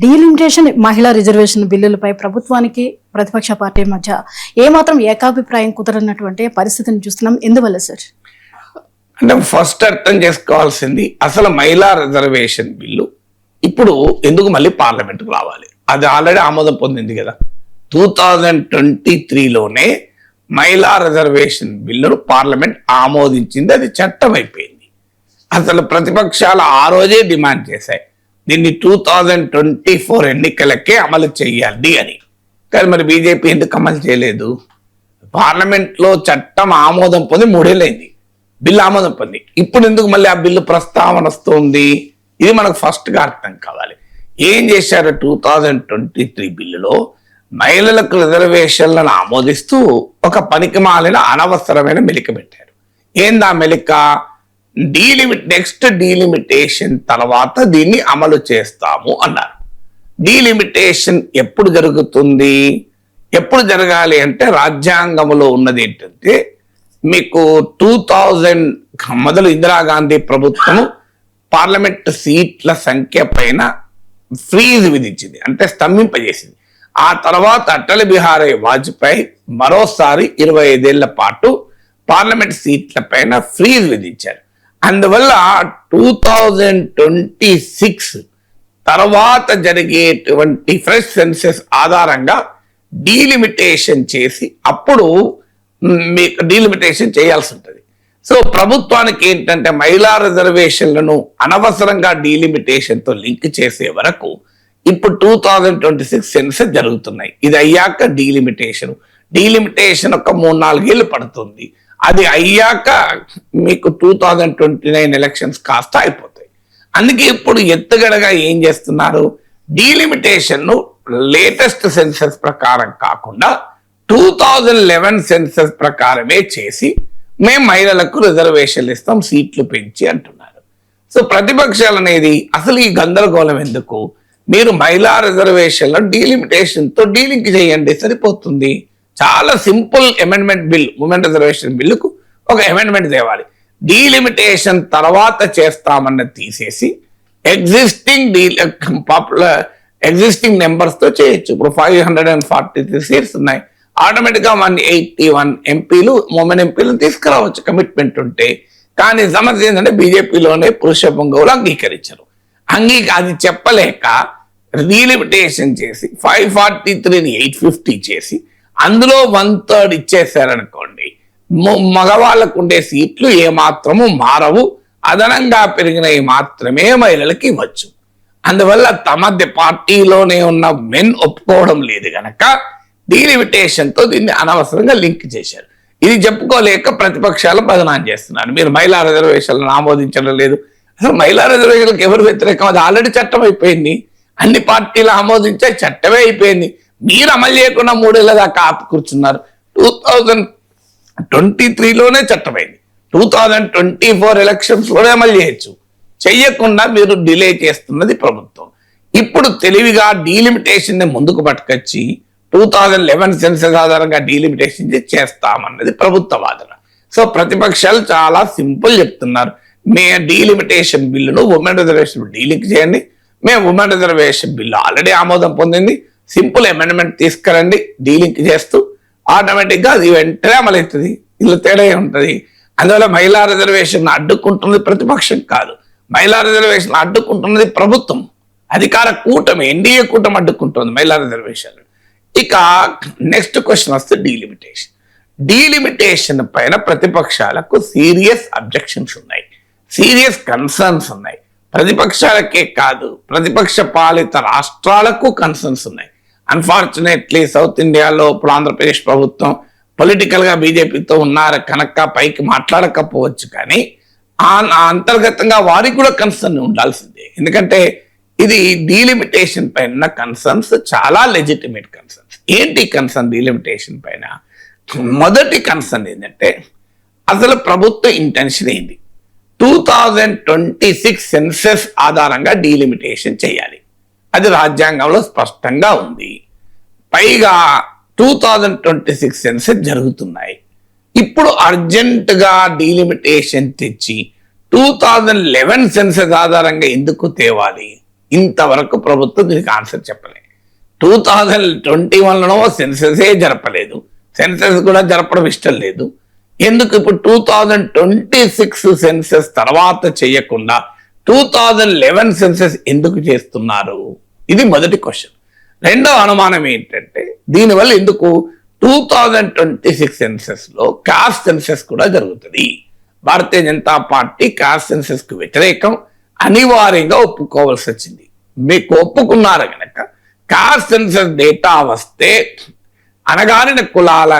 Delimitation మహిళా reservation బిల్లులపై ప్రభుత్వానికి ప్రతిపక్ష పార్టీ మధ్య ఏమాత్రం ఏకాభిప్రాయం కుదరనటువంటి పరిస్థితిని చూస్తున్నాం. ఎందువల్ల సార్? అంటే ఫస్ట్ అర్థం చేసుకోవాల్సింది, అసలు మహిళా రిజర్వేషన్ బిల్లు ఇప్పుడు ఎందుకు మళ్ళీ పార్లమెంట్కు రావాలి? అది ఆల్రెడీ ఆమోదం పొందింది కదా. 2023లోనే మహిళా రిజర్వేషన్ బిల్లును పార్లమెంట్ ఆమోదించింది, అది చట్టం అయిపోయింది. అసలు ప్రతిపక్షాలు ఆ రోజే డిమాండ్ చేశాయి దీన్ని 2024 ఎన్నికలకే అమలు చేయాలి అని. కానీ మరి బీజేపీ ఎందుకు అమలు చేయలేదు? పార్లమెంట్లో చట్టం ఆమోదం పొంది 3 ఏళ్ళైంది, బిల్లు ఆమోదం పొంది. ఇప్పుడు ఎందుకు మళ్ళీ ఆ బిల్లు ప్రస్తావన వస్తుంది? ఇది మనకు ఫస్ట్గా అర్థం కావాలి. ఏం చేశారు? 2023 బిల్లులో మహిళలకు రిజర్వేషన్లను ఆమోదిస్తూ ఒక పనికిమాలిన అనవసరమైన మెలిక పెట్టారు. ఏందా మెలిక? నెక్స్ట్ డీలిమిటేషన్ తర్వాత దీన్ని అమలు చేస్తాము అన్నారు. డీలిమిటేషన్ ఎప్పుడు జరుగుతుంది? ఎప్పుడు జరగాలి అంటే రాజ్యాంగంలో ఉన్నది ఏంటంటే, మీకు 2000 మొదలు ఇందిరాగాంధీ ప్రభుత్వము పార్లమెంట్ సీట్ల సంఖ్య పైన ఫ్రీజ్ విధించింది, అంటే స్తంభింపజేసింది. ఆ తర్వాత అటల్ బిహారీ వాజ్పేయి మరోసారి 25 ఏళ్ల పాటు పార్లమెంట్ సీట్ల పైన ఫ్రీజ్ విధించారు. అందువల్ల 2026 తర్వాత జరిగేటువంటి ఫ్రెష్ సెన్సెస్ ఆధారంగా డీలిమిటేషన్ చేసి అప్పుడు మీకు డీలిమిటేషన్ చేయాల్సి ఉంటుంది. సో ప్రభుత్వానికి ఏంటంటే మహిళా రిజర్వేషన్లను అనవసరంగా డీలిమిటేషన్తో లింక్ చేసే వరకు ఇప్పుడు 2026 సెన్సెస్ జరుగుతున్నాయి. ఇది అయ్యాక డీలిమిటేషన్ ఒక 3-4 ఏళ్ళు పడుతుంది. అది అయ్యాక మీకు 2029 ఎలక్షన్స్ కాస్త అయిపోతాయి. అందుకే ఇప్పుడు ఎత్తుగడగా ఏం చేస్తున్నారు? డీలిమిటేషన్ ను లేటెస్ట్ సెన్సెస్ ప్రకారం కాకుండా 2011 సెన్సెస్ ప్రకారమే చేసి మేము మహిళలకు రిజర్వేషన్లు ఇస్తాం, సీట్లు పెంచి అంటున్నారు. సో ప్రతిపక్షాలు అనేది అసలు ఈ గందరగోళం ఎందుకు? మీరు మహిళా రిజర్వేషన్లను డీలిమిటేషన్తో డీలింక్ చేయండి, సరిపోతుంది. చాలా simple amendment bill, women reservation బిల్లుకు ఒక అమెండ్మెంట్ తేవాలి. డీలిమిటేషన్ తర్వాత చేస్తామన్నది తీసేసి ఎగ్జిస్టింగ్ నెంబర్స్ తో చేయొచ్చు. ఇప్పుడు 543 సీట్స్ ఉన్నాయి, ఆటోమేటిక్గా 181 ఎంపీలు ఉమెన్ ఎంపీలు తీసుకురావచ్చు కమిట్మెంట్ ఉంటే. కానీ సమస్య ఏంటంటే బీజేపీలోనే పురుష పొంగవులు అంగీకరించరు. అది చెప్పలేక డీలిమిటేషన్ చేసి 543ని 850 చేసి అందులో 1/3 ఇచ్చేసారనుకోండి, మగవాళ్ళకు ఉండే సీట్లు ఏమాత్రము మారవు, అదనంగా పెరిగినవి మాత్రమే మహిళలకు ఇవ్వచ్చు. అందువల్ల తమ పార్టీలోనే ఉన్న మెన్ ఒప్పుకోవడం లేదు గనక డీలిమిటేషన్తో దీన్ని అనవసరంగా లింక్ చేశారు. ఇది చెప్పుకోలేక ప్రతిపక్షాలు బదనాం చేస్తున్నారు. మీరు మహిళా రిజర్వేషన్లను ఆమోదించడం లేదు. అసలు మహిళా రిజర్వేషన్లకు ఎవరు వ్యతిరేకం? అది ఆల్రెడీ చట్టం అయిపోయింది, అన్ని పార్టీలు ఆమోదించే చట్టమే అయిపోయింది. మీరు అమలు చేయకుండా 3 ఏళ్ల దాకా ఆపి కూర్చున్నారు. 2023లోనే చట్టమైంది, 2024 ఎలక్షన్స్లోనే అమలు చేయొచ్చు. చెయ్యకుండా మీరు డిలే చేస్తున్నది ప్రభుత్వం. ఇప్పుడు తెలివిగా డీలిమిటేషన్ ని ముందుకు పట్టుకొచ్చి 2011 సెన్సెస్ ఆధారంగా డీలిమిటేషన్ చేస్తామన్నది ప్రభుత్వ వాదన. సో ప్రతిపక్షాలు చాలా సింపుల్ చెప్తున్నారు, మే డీలిమిటేషన్ బిల్లును ఉమెన్ రిజర్వేషన్ డీలింక్ చేయండి, మేము ఉమెన్ రిజర్వేషన్ బిల్లు ఆల్రెడీ ఆమోదం పొందింది, సింపుల్ అమెండ్మెంట్ తీసుకురండి, డీలింక్ చేస్తూ ఆటోమేటిక్గా అది వెంటనే అమలవుతుంది. ఇలా తేడా ఉంటుంది. అందువల్ల మహిళా రిజర్వేషన్ అడ్డుకుంటున్నది ప్రతిపక్షం కాదు, మహిళా రిజర్వేషన్ అడ్డుకుంటున్నది ప్రభుత్వం, అధికార కూటమి, ఎన్డీఏ కూటమి అడ్డుకుంటుంది మహిళా రిజర్వేషన్. ఇక నెక్స్ట్ క్వశ్చన్ వస్తే డీలిమిటేషన్ పైన ప్రతిపక్షాలకు సీరియస్ అబ్జెక్షన్స్ ఉన్నాయి, సీరియస్ కన్సర్న్స్ ఉన్నాయి. ప్రతిపక్షాలకే కాదు, ప్రతిపక్ష పాలిత రాష్ట్రాలకు కన్సర్న్స్ ఉన్నాయి. అన్ఫార్చునేట్లీ సౌత్ ఇండియాలో ఇప్పుడు ఆంధ్రప్రదేశ్ ప్రభుత్వం పొలిటికల్గా బీజేపీతో ఉన్నారు కనుక పైకి మాట్లాడకపోవచ్చు, కానీ అంతర్గతంగా వారికి కూడా కన్సర్న్ ఉండాల్సిందే. ఎందుకంటే ఇది డీలిమిటేషన్ పైన కన్సర్న్స్ చాలా లెజిటిమేట్ కన్సర్న్స్. ఏంటి కన్సర్న్ డీలిమిటేషన్ పైన? మొదటి కన్సర్న్ ఏంటంటే అసలు ప్రభుత్వ ఇంటెన్షన్ ఏంటి? 2026 సెన్సెస్ ఆధారంగా డీలిమిటేషన్ చేయాలి, అది రాజ్యాంగంలో స్పష్టంగా ఉంది. పైగా 2026 సెన్సెస్ జరుగుతున్నాయి. ఇప్పుడు అర్జెంటుగా డీలిమిటేషన్ తెచ్చి 2011 సెన్సెస్ ఆధారంగా ఎందుకు తేవాలి? ఇంతవరకు ప్రభుత్వం దీనికి ఆన్సర్ చెప్పలేదు. 2021లో సెన్సెసే జరపలేదు, సెన్సెస్ కూడా జరపడం ఇష్టం లేదు. ఎందుకు ఇప్పుడు 2026 సెన్సెస్ తర్వాత చేయకుండా 2011 సెన్సెస్ ఎందుకు చేస్తున్నారు? ఇది మొదటి క్వశ్చన్. రెండో అనుమానం ఏంటంటే దీనివల్ల ఎందుకు 2026 సెన్సెస్ లో కాస్ట్ సెన్సెస్ కూడా జరుగుతుంది. Bharatiya Janata party cost senses కు వ్యతిరేకం, అనివార్యంగా ఒప్పుకోవాల్సి వచ్చింది. మీకు ఒప్పుకున్నారు కనుక కాస్ట్ సెన్సెస్ డేటా వస్తే అణగారిన కులాల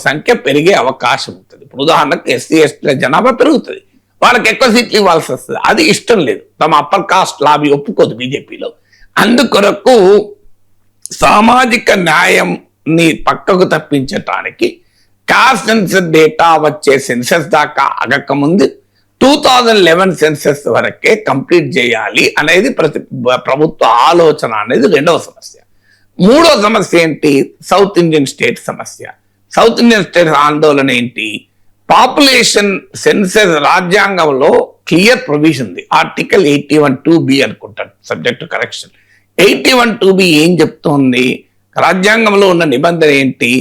సంఖ్య పెరిగే అవకాశం ఉంటుంది. ఇప్పుడు ఉదాహరణకు ఎస్సీ ఎస్టీల జనాభా పెరుగుతుంది, వాళ్ళకి ఎక్కువ సీట్లు ఇవ్వాల్సి వస్తుంది. అది ఇష్టం లేదు, తమ అప్పర్ కాస్ట్ లాబీ ఒప్పుకోదు బీజేపీలో. అందుకొరకు సామాజిక న్యాయంని పక్కకు తప్పించటానికి కాస్ట్ సెన్సెస్ డేటా వచ్చే సెన్సెస్ దాకా ఆగకముందు 2011 సెన్సెస్ వరకే కంప్లీట్ చేయాలి అనేది ప్రభుత్వ ఆలోచన అనేది రెండవ సమస్య. మూడో సమస్య ఏంటి? సౌత్ ఇండియన్ స్టేట్ సమస్య. సౌత్ ఇండియన్ స్టేట్ ఆందోళన ఏంటి? పాపులేషన్ సెన్సెస్ రాజ్యాంగంలో క్లియర్ ప్రొవిజన్ ఉంది. ఆర్టికల్ 81(2)B అనుకుంటాను, సబ్జెక్ట్ కరెక్షన్. 81(2)B ఏం చెప్తోంది? రాజ్యాంగంలో ఉన్న నిబంధన ఏంటి?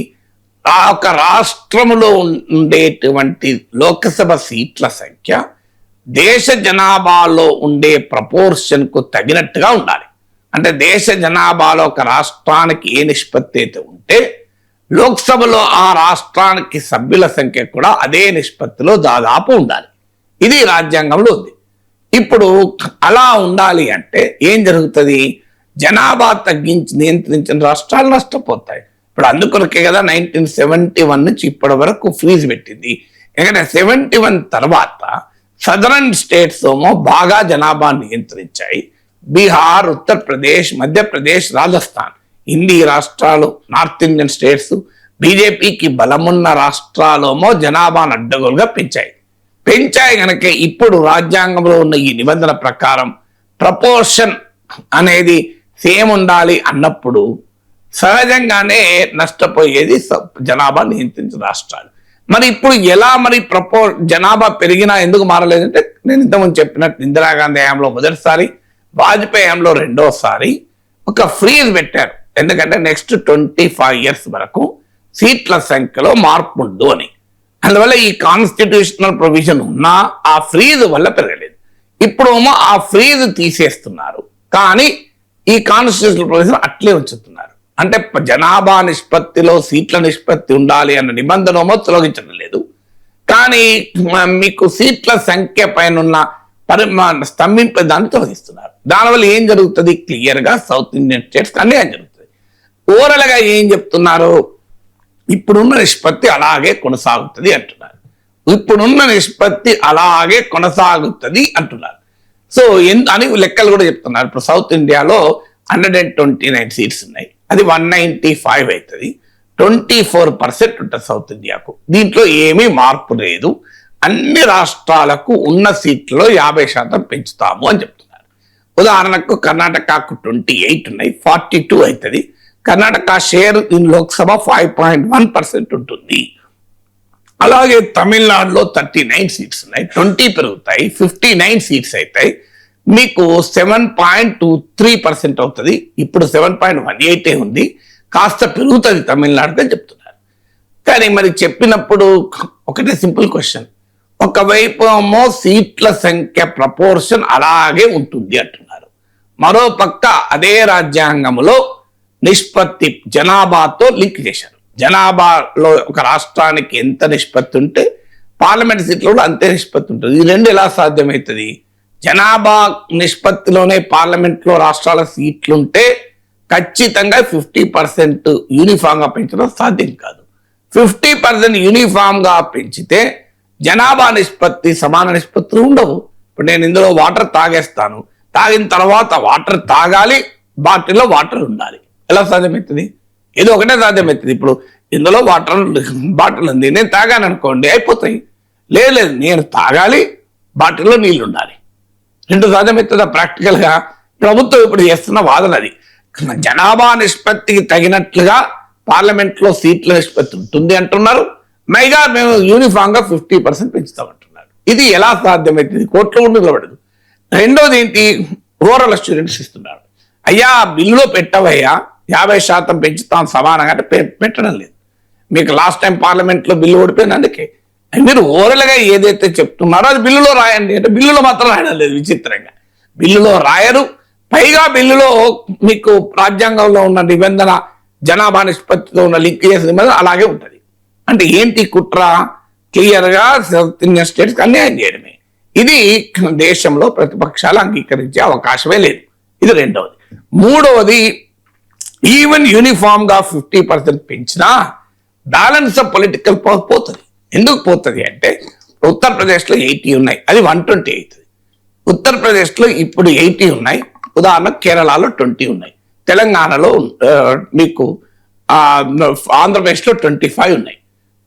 ఆ ఒక రాష్ట్రంలో ఉండేటువంటి లోకసభ సీట్ల సంఖ్య దేశ జనాభాలో ఉండే ప్రపోర్షన్ కు తగినట్టుగా ఉండాలి. అంటే దేశ జనాభాలో ఒక రాష్ట్రానికి ఏ నిష్పత్తి అయితే ఉంటే లోక్సభలో ఆ రాష్ట్రానికి సభ్యుల సంఖ్య కూడా అదే నిష్పత్తిలో దాదాపు ఉండాలి. ఇది రాజ్యాంగంలో ఉంది. ఇప్పుడు అలా ఉండాలి అంటే ఏం జరుగుతుంది? జనాభా తగ్గించి నియంత్రించిన రాష్ట్రాలు నష్టపోతాయి. ఇప్పుడు అందుకొరకే కదా 1971 నుంచి ఇప్పటి వరకు ఫ్రీజ్ పెట్టింది. ఎందుకంటే 71 తర్వాత సదరన్ స్టేట్స్ ఏమో బాగా జనాభా నియంత్రించాయి. బీహార్, ఉత్తరప్రదేశ్, మధ్యప్రదేశ్, రాజస్థాన్, హిందీ రాష్ట్రాలు, నార్త్ ఇండియన్ స్టేట్స్, బీజేపీకి బలమున్న రాష్ట్రాలేమో జనాభాను అడ్డగోలుగా పెంచాయి కనుక ఇప్పుడు రాజ్యాంగంలో ఉన్న ఈ నిబంధన ప్రకారం ప్రపోర్షన్ అనేది సేమ్ ఉండాలి అన్నప్పుడు సహజంగానే నష్టపోయేది జనాభా నియంత్రించిన రాష్ట్రాలు. మరి ఇప్పుడు ఎలా మరి జనాభా పెరిగినా ఎందుకు మారలేదంటే నేను ఇంతకుముందు చెప్పినట్టు ఇందిరాగాంధీ హయాంలో మొదటిసారి, వాజ్పేయి హయాంలో రెండోసారి ఒక ఫ్రీజ్ పెట్టారు. ఎందుకంటే నెక్స్ట్ 25 years వరకు సీట్ల సంఖ్యలో మార్పు ఉండు అని. అందువల్ల ఈ కాన్స్టిట్యూషనల్ ప్రొవిజన్ ఉన్నా ఆ ఫ్రీజ్ వల్ల పెరగలేదు. ఇప్పుడు ఆ ఫ్రీజ్ తీసేస్తున్నారు, కానీ ఈ కాన్స్టిట్యూషనల్ ప్రొవిజన్ అట్లే ఉంచుతున్నారు. అంటే జనాభా నిష్పత్తిలో సీట్ల నిష్పత్తి ఉండాలి అన్న నిబంధన తొలగించడం లేదు, కానీ మీకు సీట్ల సంఖ్య పైన ఉన్న స్తంభింపే దాన్ని తొలగిస్తున్నారు. దానివల్ల ఏం జరుగుతుంది? క్లియర్ గా సౌత్ ఇండియన్ స్టేట్స్ అన్యాయం జరుగుతుంది. ఓవరాల్ గా ఏం చెప్తున్నారు? ఇప్పుడున్న నిష్పత్తి అలాగే కొనసాగుతుంది అంటున్నారు. ఇప్పుడున్న నిష్పత్తి అలాగే కొనసాగుతుంది అంటున్నారు. సో అని లెక్కలు కూడా చెప్తున్నారు. ఇప్పుడు సౌత్ ఇండియాలో 129 సీట్స్ ఉన్నాయి, అది 195 అవుతుంది. 24% ఉంటుంది సౌత్ ఇండియాకు. దీంట్లో ఏమీ మార్పు లేదు. అన్ని రాష్ట్రాలకు ఉన్న సీట్లలో 50% పెంచుతాము అని చెప్తున్నారు. ఉదాహరణకు కర్ణాటకకు 28 ఉన్నాయి, 42 అవుతుంది. కర్ణాటక షేర్ ఇన్ లోక్సభ 5.1% ఉంటుంది. అలాగే తమిళనాడులో 39 సీట్స్ ఉన్నాయి, 20 పెరుగుతాయి, 59 సీట్స్ అవుతాయి. మీకు 7.23% అవుతుంది. ఇప్పుడు 7.18 ఉంది, కాస్త పెరుగుతుంది తమిళనాడుకి అని చెప్తున్నారు. కానీ మరి చెప్పినప్పుడు ఒకటే సింపుల్ క్వశ్చన్, ఒకవైపు ఏమో సీట్ల సంఖ్య ప్రపోర్షన్ అలాగే ఉంటుంది అంటున్నారు, మరో పక్క అదే రాజ్యాంగంలో నిష్పత్తి జనాభాతో లింక్ చేశారు. జనాభాలో ఒక రాష్ట్రానికి ఎంత నిష్పత్తి ఉంటే పార్లమెంట్ సీట్లో కూడా అంతే నిష్పత్తి ఉంటుంది. ఈ రెండు ఎలా సాధ్యమవుతుంది? జనాభా నిష్పత్తిలోనే పార్లమెంట్లో రాష్ట్రాల సీట్లుంటే ఖచ్చితంగా 50% యూనిఫామ్ గా పెంచడం సాధ్యం కాదు. 50% యూనిఫామ్ గా పెంచితే జనాభా నిష్పత్తి సమాన నిష్పత్తులు ఉండవు. ఇప్పుడు నేను ఇందులో వాటర్ తాగేస్తాను, తాగిన తర్వాత వాటర్ తాగాలి, బాటిల్లో వాటర్ ఉండాలి. ఎలా సాధ్యమవుతుంది? ఏదో ఒకటే సాధ్యమవుతుంది. ఇప్పుడు ఇందులో వాటర్ బాటిల్ ఉంది, నేను తాగాను అనుకోండి, అయిపోతాయి. లేదు నేను తాగాలి, బాటిల్లో నీళ్లు ఉండాలి. రెండు సాధ్యమవుతుందా? ప్రాక్టికల్ గా ప్రభుత్వం ఇప్పుడు చేస్తున్న వాదన అది. జనాభా నిష్పత్తికి తగినట్లుగా పార్లమెంట్ లో సీట్ల నిష్పత్తి ఉంటుంది అంటున్నారు, పైగా మేము యూనిఫామ్ గా 50% పెంచుతామంటున్నారు. ఇది ఎలా సాధ్యమవుతుంది? కోర్టులో కూడా నిలబడదు. రెండోది ఏంటి? రూరల్ స్టూడెంట్స్ ఇస్తున్నారు. అయ్యా బిల్లులో పెట్టవయ్యా 50% పెంచుతాం సమానంగా అంటే పెట్టడం లేదు. మీకు లాస్ట్ టైం పార్లమెంట్లో బిల్లు ఓడిపోయింది. అందుకే మీరు ఓరల్గా ఏదైతే చెప్తున్నారో అది బిల్లులో రాయండి అంటే బిల్లులో మాత్రం రాయడం లేదు. విచిత్రంగా బిల్లులో రాయరు. పైగా బిల్లులో మీకు రాజ్యాంగంలో ఉన్న నిబంధన జనాభా నిష్పత్తితో ఉన్న లింక్ చేసిన నిబంధన అలాగే ఉంటుంది. అంటే ఏంటి కుట్ర? క్లియర్గా సౌత్ ఇండియన్ స్టేట్స్కి అన్యాయం చేయడమే. ఇది దేశంలో ప్రతిపక్షాలు అంగీకరించే అవకాశమే లేదు. ఇది రెండవది. మూడవది, ఈవెన్ యూనిఫామ్ గా 50% పెంచినా బ్యాలెన్స్ ఆఫ్ పొలిటికల్ పవర్ పోతుంది. ఎందుకు పోతుంది అంటే ఉత్తరప్రదేశ్లో 80 ఉన్నాయి, అది 120 అవుతుంది. ఉత్తరప్రదేశ్లో ఇప్పుడు 80 ఉన్నాయి, ఉదాహరణ కేరళలో 20 ఉన్నాయి, తెలంగాణలో మీకు ఆంధ్రప్రదేశ్లో 25 ఉన్నాయి,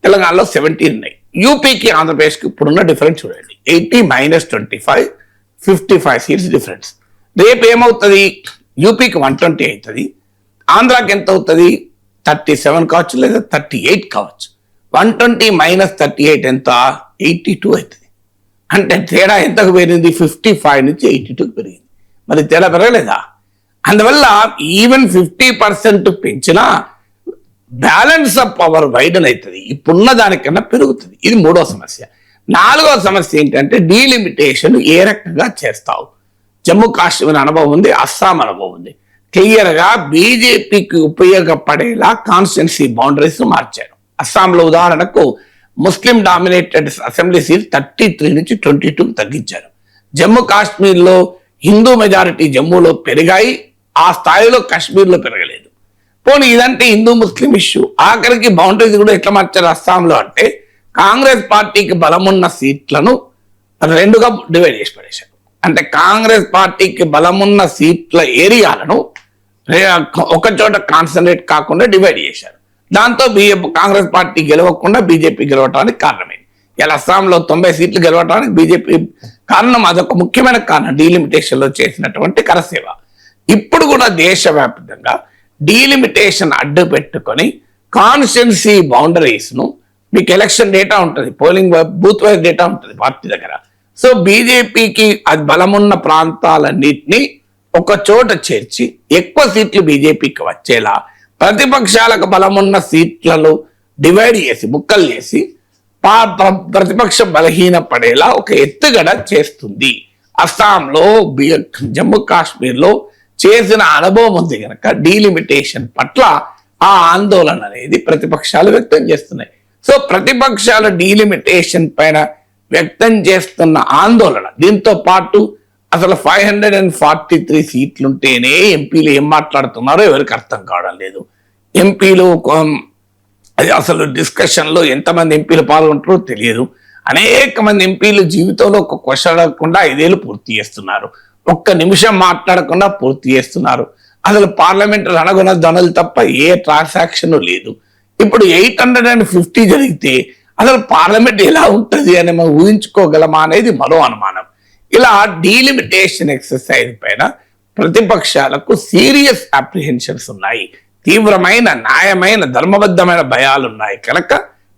తెలంగాణలో 17 ఉన్నాయి. యూపీకి ఆంధ్రప్రదేశ్కి ఇప్పుడున్న డిఫరెన్స్ చూడండి, 80 - 25 55 సీట్స్ డిఫరెన్స్. రేపు ఏమవుతుంది? యూపీకి 120 అవుతుంది, ఆంధ్రాకి ఎంత అవుతుంది? 37 కావచ్చు లేదా 38 కావచ్చు. 120 - 38 ఎంత? 82 అవుతుంది. అంటే తేడా ఎంతకు పెరిగింది? 55 నుంచి 82కి పెరిగింది. మరి తేడా పెరగలేదా? అందువల్ల ఈవెన్ 50% పెంచినా బ్యాలెన్స్ ఆఫ్ పవర్ వైడన్ అవుతుంది, ఇప్పుడున్న దానికన్నా పెరుగుతుంది. ఇది మూడో సమస్య. నాలుగో సమస్య ఏంటంటే డీలిమిటేషన్ ఏ రకంగా చేస్తావు? జమ్మూ కాశ్మీర్ అనుభవం ఉంది, అస్సాం అనుభవం ఉంది. క్లియర్గా బీజేపీకి ఉపయోగపడేలా కాన్స్టిట్యున్సీ బౌండరీస్ మార్చారు. అస్సాంలో ఉదాహరణకు ముస్లిం డామినేటెడ్ అసెంబ్లీ సీట్ 33 నుంచి 22 తగ్గించారు. జమ్మూ కాశ్మీర్లో హిందూ మెజారిటీ జమ్మూలో పెరిగాయి, ఆ స్థాయిలో కాశ్మీర్లో పెరగలేదు. పోనీ ఇదంటే హిందూ ముస్లిం ఇష్యూ. ఆఖరికి బౌండరీస్ కూడా ఎట్లా మార్చారు అస్సాంలో అంటే కాంగ్రెస్ పార్టీకి బలమున్న సీట్లను 2గా డివైడ్ చేసి పడేశారు. అంటే కాంగ్రెస్ పార్టీకి బలమున్న సీట్ల ఏరియాలను ఒక చోట కాన్సన్ట్రేట్ కాకుండా డివైడ్ చేశారు. దాంతో కాంగ్రెస్ పార్టీ గెలవకుండా బీజేపీ గెలవడానికి కారణమైంది. ఇలా అస్సాంలో 90 సీట్లు గెలవడానికి బీజేపీ కారణం, అదొక ముఖ్యమైన కారణం డీలిమిటేషన్లో చేసినటువంటి కరసేవ. ఇప్పుడు కూడా దేశవ్యాప్తంగా డీలిమిటేషన్ అడ్డు పెట్టుకొని కాన్స్టిట్యున్సీ బౌండరీస్ను, మీకు ఎలక్షన్ డేటా ఉంటుంది, పోలింగ్ బూత్ వైజ్ డేటా ఉంటుంది పార్టీ దగ్గర. సో బీజేపీకి అది బలమున్న ప్రాంతాలన్నింటినీ ఒక చోట చేర్చి ఎక్కువ సీట్లు బీజేపీకి వచ్చేలా ప్రతిపక్షాలకు బలమున్న సీట్లను డివైడ్ చేసి ముక్కలు చేసి ప్రతిపక్షం బలహీన పడేలా ఒక ఎత్తుగడ చేస్తుంది. అస్సాంలో జమ్మూ కాశ్మీర్లో చేసిన అనుభవం ఉంది కనుక డీలిమిటేషన్ పట్ల ఆ ఆందోళన అనేది ప్రతిపక్షాలు వ్యక్తం చేస్తున్నాయి. సో ప్రతిపక్షాల డీలిమిటేషన్ పైన వ్యక్తం చేస్తున్న ఆందోళన, దీంతో పాటు అసలు 543 సీట్లుంటేనే ఎంపీలు ఏం మాట్లాడుతున్నారో ఎవరికి అర్థం కావడం లేదు. ఎంపీలు అసలు డిస్కషన్లో ఎంతమంది ఎంపీలు పాల్గొంటారో తెలియదు. అనేక మంది ఎంపీలు జీవితంలో ఒక క్వశ్చన్ అడగకుండా 5 ఏళ్ళు పూర్తి చేస్తున్నారు, ఒక్క నిమిషం మాట్లాడకుండా పూర్తి చేస్తున్నారు. అసలు పార్లమెంట్ రణగుణ ధనులు తప్ప ఏ ట్రాన్సాక్షన్ లేదు. ఇప్పుడు 850 జరిగితే అసలు పార్లమెంట్ ఎలా ఉంటుంది అని మనం ఊహించుకోగలమా అనేది మరో అనుమానం. ఇలా డీలిమిటేషన్ ఎక్సర్సైజ్ పైన ప్రతిపక్షాలకు సీరియస్ అప్రిహెన్షన్స్ ఉన్నాయి, తీవ్రమైన న్యాయమైన ధర్మబద్ధమైన భయాలు ఉన్నాయి కనుక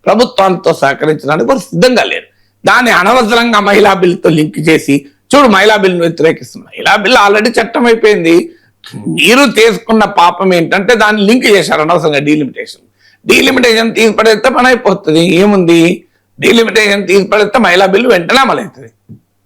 ప్రభుత్వంతో సహకరించడానికి వారు సిద్ధంగా లేరు. దాన్ని అనవసరంగా మహిళా బిల్లుతో లింక్ చేసి చూడు మహిళా బిల్లును వ్యతిరేకిస్తున్నారు. మహిళా బిల్లు ఆల్రెడీ చట్టం అయిపోయింది. మీరు తీసుకున్న పాపం ఏంటంటే దాన్ని లింక్ చేశారు అనవసరంగా. డీలిమిటేషన్ తీసి పడేస్తే పని అయిపోతుంది. ఏముంది, డీలిమిటేషన్ తీసి పడేస్తే మహిళా బిల్లు వెంటనే అమలవుతుంది.